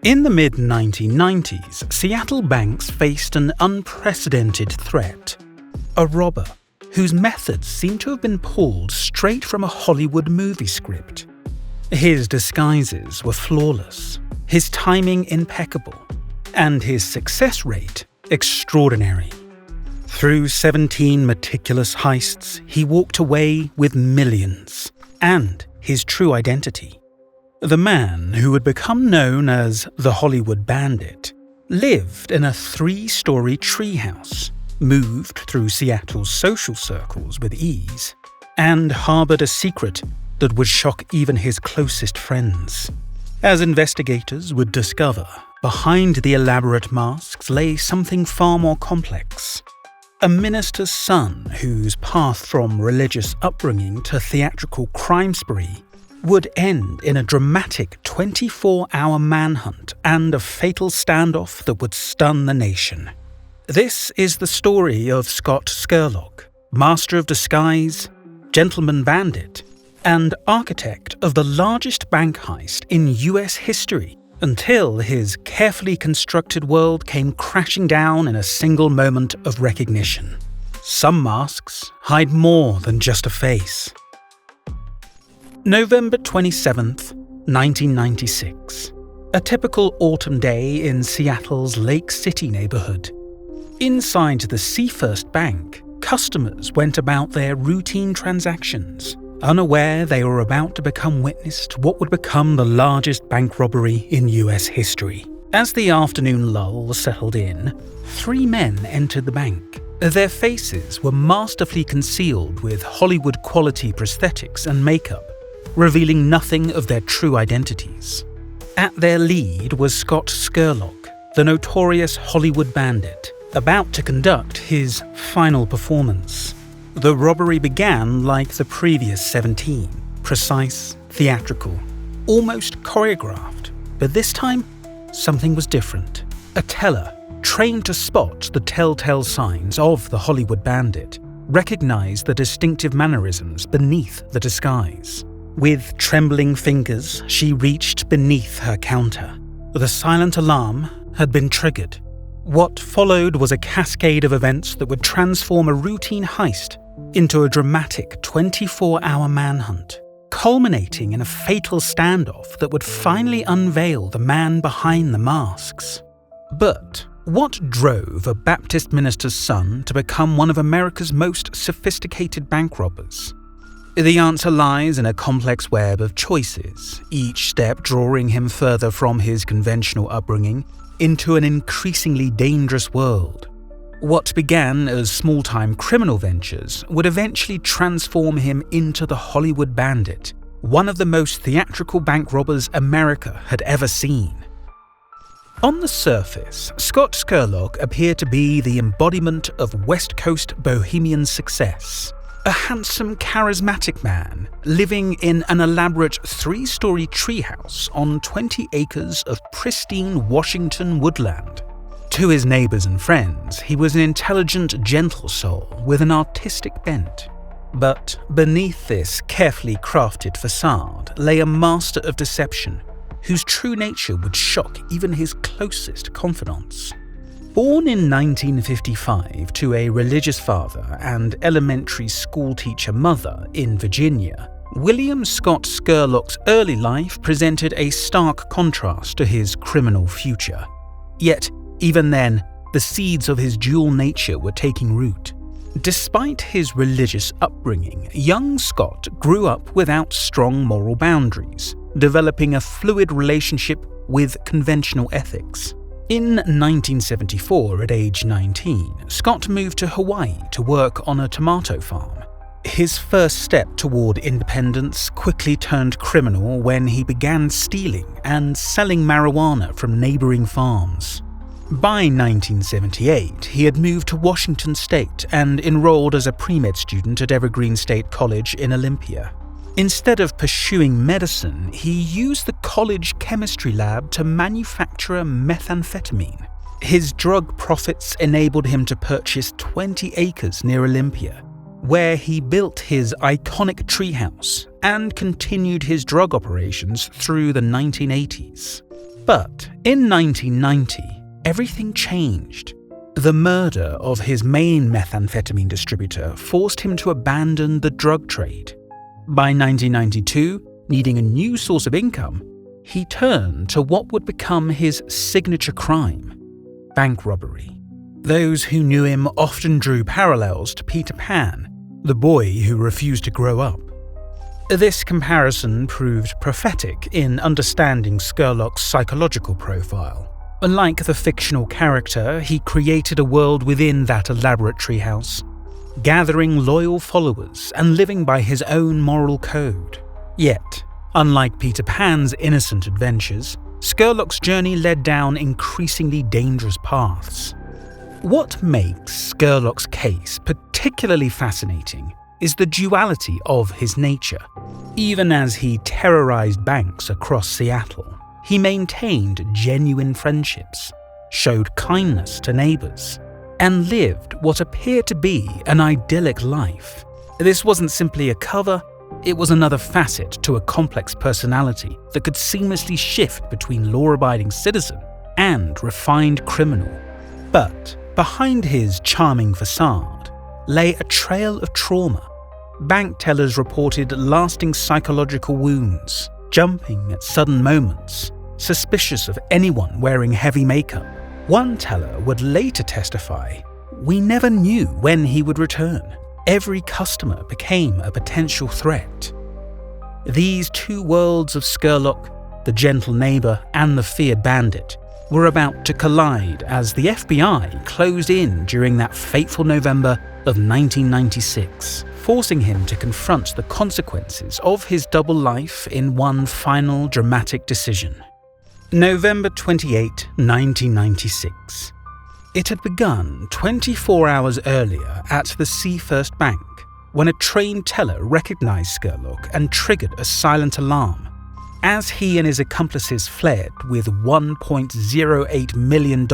In the mid-1990s, Seattle banks faced an unprecedented threat. A robber whose methods seemed to have been pulled straight from a Hollywood movie script. His disguises were flawless, his timing impeccable, and his success rate extraordinary. Through 17 meticulous heists, he walked away with millions and his true identity. The man who would become known as the Hollywood Bandit lived in a 3-story treehouse, moved through Seattle's social circles with ease, and harbored a secret that would shock even his closest friends. As investigators would discover, behind the elaborate masks lay something far more complex. A minister's son whose path from religious upbringing to theatrical crime spree would end in a dramatic 24-hour manhunt and a fatal standoff that would stun the nation. This is the story of Scott Scurlock, master of disguise, gentleman bandit, and architect of the largest bank heist in US history, until his carefully constructed world came crashing down in a single moment of recognition. Some masks hide more than just a face. November 27th, 1996. A typical autumn day in Seattle's Lake City neighborhood. Inside the Seafirst Bank, customers went about their routine transactions, unaware they were about to become witness to what would become the largest bank robbery in US history. As the afternoon lull settled in, 3 men entered the bank. Their faces were masterfully concealed with Hollywood-quality prosthetics and makeup, revealing nothing of their true identities. At their lead was Scott Scurlock, the notorious Hollywood Bandit, about to conduct his final performance. The robbery began like the previous 17, precise, theatrical, almost choreographed, but this time, something was different. A teller, trained to spot the telltale signs of the Hollywood Bandit, recognized the distinctive mannerisms beneath the disguise. With trembling fingers, she reached beneath her counter. The silent alarm had been triggered. What followed was a cascade of events that would transform a routine heist into a dramatic 24-hour manhunt, culminating in a fatal standoff that would finally unveil the man behind the masks. But what drove a Baptist minister's son to become one of America's most sophisticated bank robbers? The answer lies in a complex web of choices, each step drawing him further from his conventional upbringing into an increasingly dangerous world. What began as small-time criminal ventures would eventually transform him into the Hollywood Bandit, one of the most theatrical bank robbers America had ever seen. On the surface, Scott Scurlock appeared to be the embodiment of West Coast bohemian success. A handsome, charismatic man living in an elaborate 3-story treehouse on 20 acres of pristine Washington woodland. To his neighbors and friends, he was an intelligent, gentle soul with an artistic bent. But beneath this carefully crafted facade lay a master of deception, whose true nature would shock even his closest confidants. Born in 1955 to a religious father and elementary school teacher mother in Virginia, William Scott Scurlock's early life presented a stark contrast to his criminal future. Yet, even then, the seeds of his dual nature were taking root. Despite his religious upbringing, young Scott grew up without strong moral boundaries, developing a fluid relationship with conventional ethics. In 1974, at age 19, Scott moved to Hawaii to work on a tomato farm. His first step toward independence quickly turned criminal when he began stealing and selling marijuana from neighboring farms. By 1978, he had moved to Washington State and enrolled as a pre-med student at Evergreen State College in Olympia. Instead of pursuing medicine, he used the college chemistry lab to manufacture methamphetamine. His drug profits enabled him to purchase 20 acres near Olympia, where he built his iconic treehouse and continued his drug operations through the 1980s. But in 1990, everything changed. The murder of his main methamphetamine distributor forced him to abandon the drug trade. By 1992, needing a new source of income, he turned to what would become his signature crime: bank robbery. Those who knew him often drew parallels to Peter Pan, the boy who refused to grow up. This comparison proved prophetic in understanding Scurlock's psychological profile. Like the fictional character, he created a world within that elaborate treehouse, gathering loyal followers and living by his own moral code. Yet, unlike Peter Pan's innocent adventures, Scurlock's journey led down increasingly dangerous paths. What makes Scurlock's case particularly fascinating is the duality of his nature. Even as he terrorized banks across Seattle, he maintained genuine friendships, showed kindness to neighbors, and lived what appeared to be an idyllic life. This wasn't simply a cover, it was another facet to a complex personality that could seamlessly shift between law-abiding citizen and refined criminal. But behind his charming facade lay a trail of trauma. Bank tellers reported lasting psychological wounds, jumping at sudden moments, suspicious of anyone wearing heavy makeup. One teller would later testify, "We never knew when he would return. Every customer became a potential threat." These two worlds of Scurlock, the gentle neighbor and the feared bandit, were about to collide as the FBI closed in during that fateful November of 1996, forcing him to confront the consequences of his double life in one final dramatic decision. November 28, 1996. It had begun 24 hours earlier at the Seafirst Bank when a trained teller recognized Scurlock and triggered a silent alarm. As he and his accomplices fled with $1.08 million,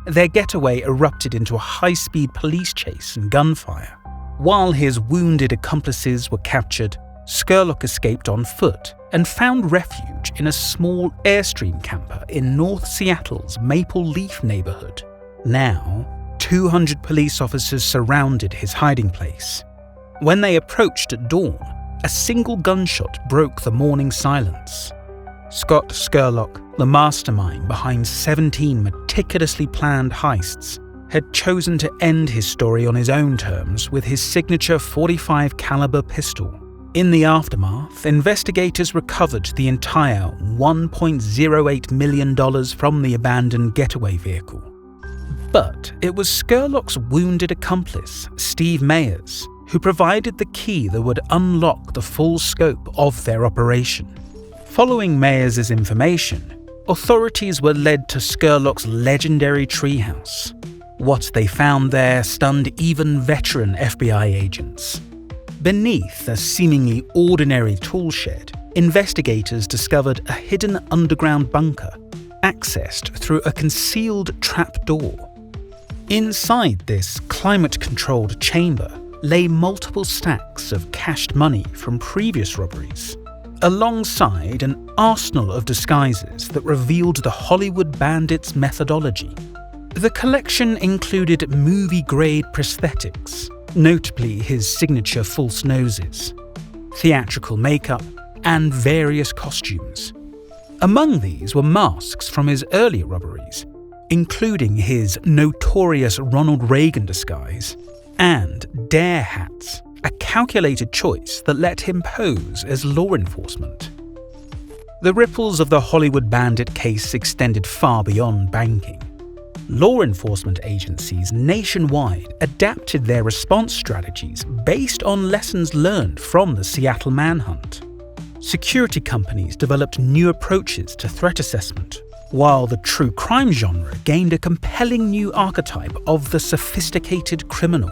their getaway erupted into a high-speed police chase and gunfire. While his wounded accomplices were captured, Scurlock escaped on foot and found refuge in a small Airstream camper in North Seattle's Maple Leaf neighborhood. Now, 200 police officers surrounded his hiding place. When they approached at dawn, a single gunshot broke the morning silence. Scott Scurlock, the mastermind behind 17 meticulously planned heists, had chosen to end his story on his own terms with his signature .45 caliber pistol. In the aftermath, investigators recovered the entire $1.08 million from the abandoned getaway vehicle. But it was Scurlock's wounded accomplice, Steve Mayers, who provided the key that would unlock the full scope of their operation. Following Mayers' information, authorities were led to Scurlock's legendary treehouse. What they found there stunned even veteran FBI agents. Beneath a seemingly ordinary tool shed, investigators discovered a hidden underground bunker, accessed through a concealed trapdoor. Inside this climate-controlled chamber lay multiple stacks of cached money from previous robberies, alongside an arsenal of disguises that revealed the Hollywood Bandit's methodology. The collection included movie-grade prosthetics, notably his signature false noses, theatrical makeup, and various costumes. Among these were masks from his earlier robberies, including his notorious Ronald Reagan disguise, and dare hats, a calculated choice that let him pose as law enforcement. The ripples of the Hollywood Bandit case extended far beyond banking. Law enforcement agencies nationwide adapted their response strategies based on lessons learned from the Seattle manhunt. Security companies developed new approaches to threat assessment, while the true crime genre gained a compelling new archetype of the sophisticated criminal.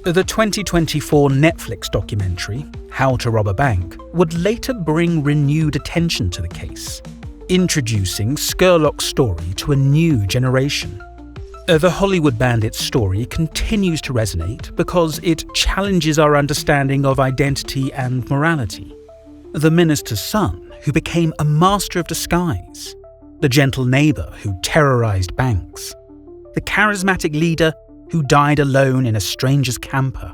The 2024 Netflix documentary, How to Rob a Bank, would later bring renewed attention to the case, introducing Scurlock's story to a new generation. The Hollywood Bandit's story continues to resonate because it challenges our understanding of identity and morality. The minister's son, who became a master of disguise, the gentle neighbour who terrorised banks, the charismatic leader who died alone in a stranger's camper.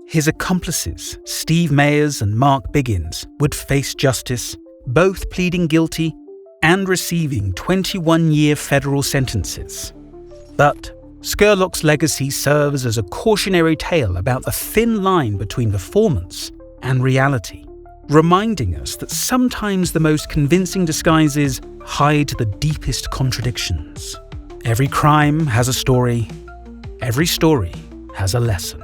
His accomplices, Steve Mayers and Mark Biggins, would face justice, both pleading guilty and receiving 21-year federal sentences. But Scurlock's legacy serves as a cautionary tale about the thin line between performance and reality, reminding us that sometimes the most convincing disguises hide the deepest contradictions. Every crime has a story. Every story has a lesson.